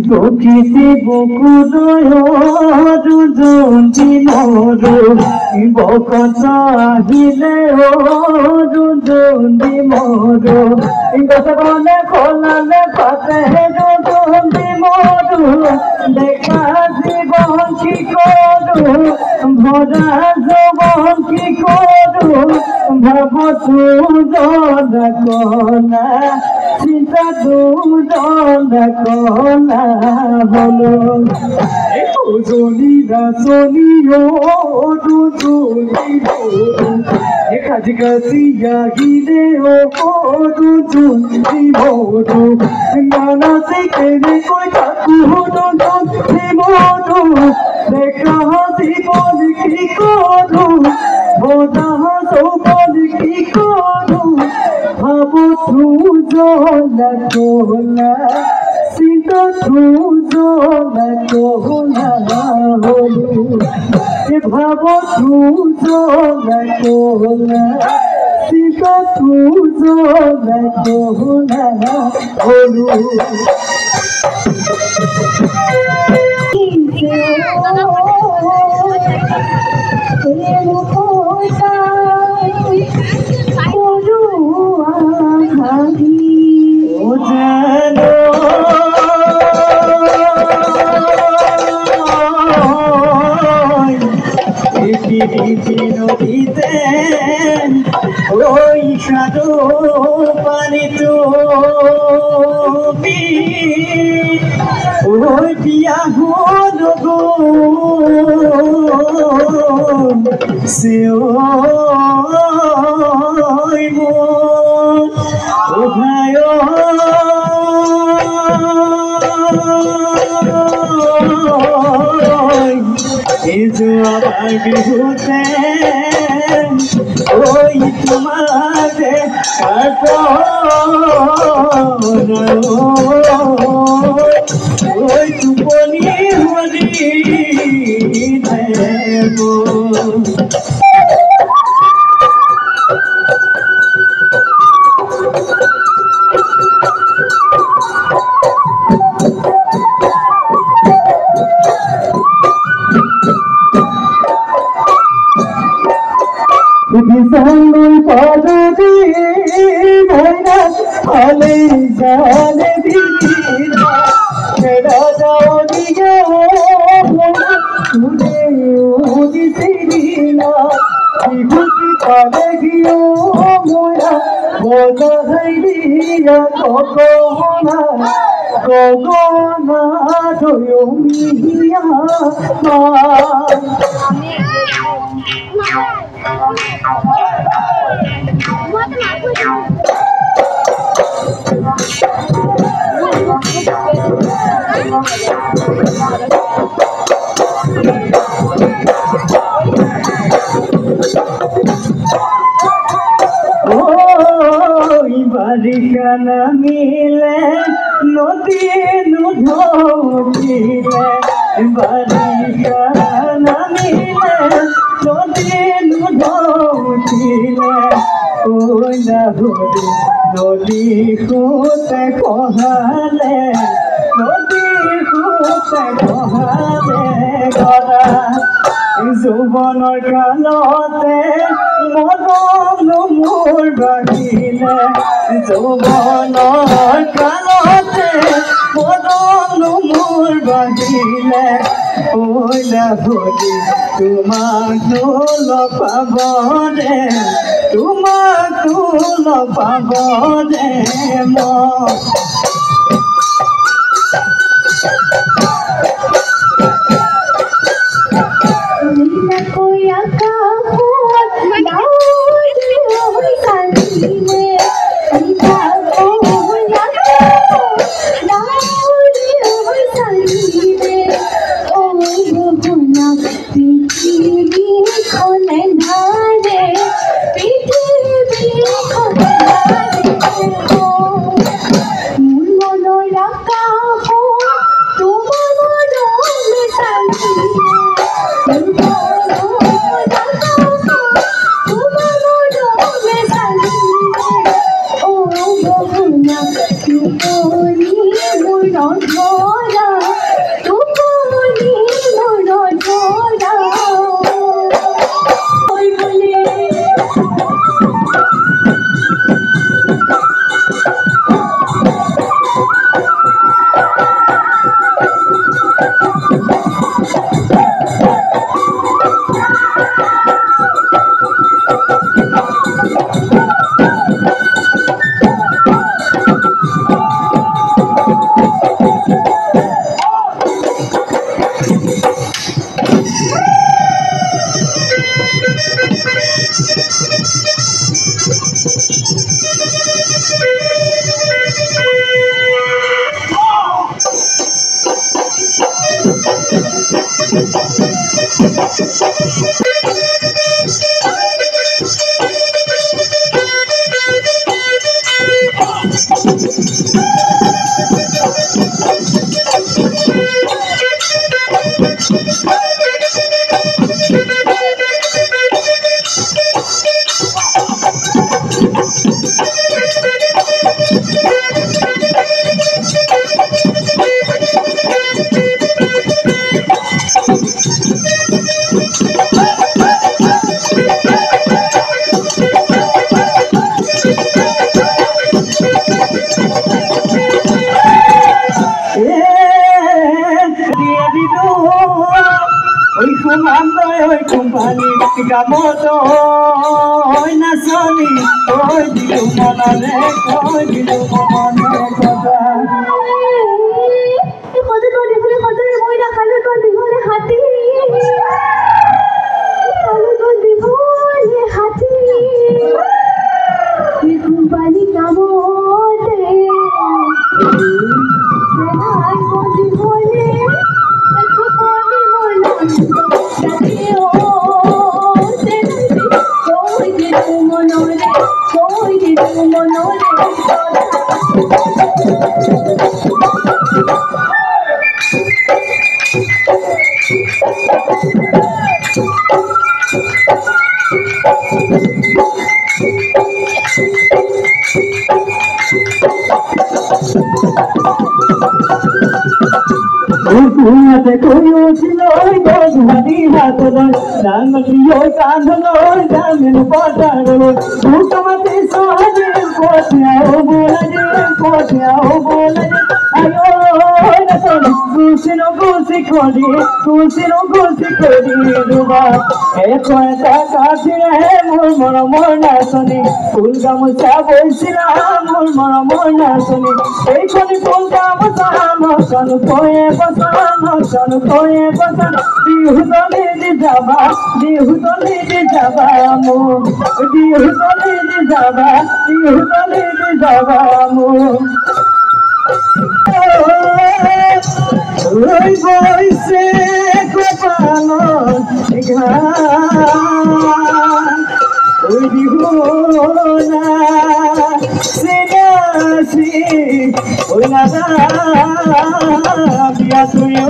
প্রকৃতি বকুলয় রুজুন্দি মরু বকত আহিলে রুজুন্দি মরু গছবনে খোলালে পাতে রুজুন্দি মরু দেখা জীবন কি করু ভরা যৌবন কি করু ভাব দুজন কলা চিন্তা দুজন কলা হলো জনিরা জনিও রুজুনি কাজ কাছিয়া গিরে ও রুজুনি মরু নানা সেখানে কই থাকু রুজুনি মরু দেখা জীবন কি করু ভরা যৌবন কি করু ভাব দুজন কলা চিন্তা দুজন কলা হলো ভাব দুজন কলা চিন্তা দুজন কলা হলো নদীতে ওই সাধু পানি তুমি ওই পিয়া হল গো সে ভাই আমার বিহুতে ওই তোমাকে ওই টুপনি হরি দেব Sangun padudi bhayna ale jale dina mera jao diya tujhe udi sirina vibhuti pale giyo moya bola haiya gogona joyo miya ma Barisha নামিলে নদী ধরিলে বারিশা নামিলে নদী ধরিলে ওই না ধরে নদী খুঁতে কহালে নদী খুঁতে কহালে গড়া যৌবনৰ কালতে মদন মোৰ বাঢ়িলে যৌবনৰ কালতে মদন মোৰ বাঢ়িলে ঐ লাভলি তোমাক লগ পাবনে তোমাক লগ পাবনে মই Oh, জানি গামত নাচনি কৈ দিলো মনৰে কৈ দিলো মনৰে কথা Umat koyo siloi dogmani hatoloi nangmiyoi kandoloi jamin pataroi utamate saje kotyao bolaje ayo nasoni kusino kusi kodi duba ekoeta katire mur mor nasoni ulgamusa boisila mur mor nasoni ei koni ulgamusa kanu koye kanu koye basana dihu tole di jaba mo dihu tole di jaba mo oi boy se kopano igha oi dihu na senasi oi nada biya tuyo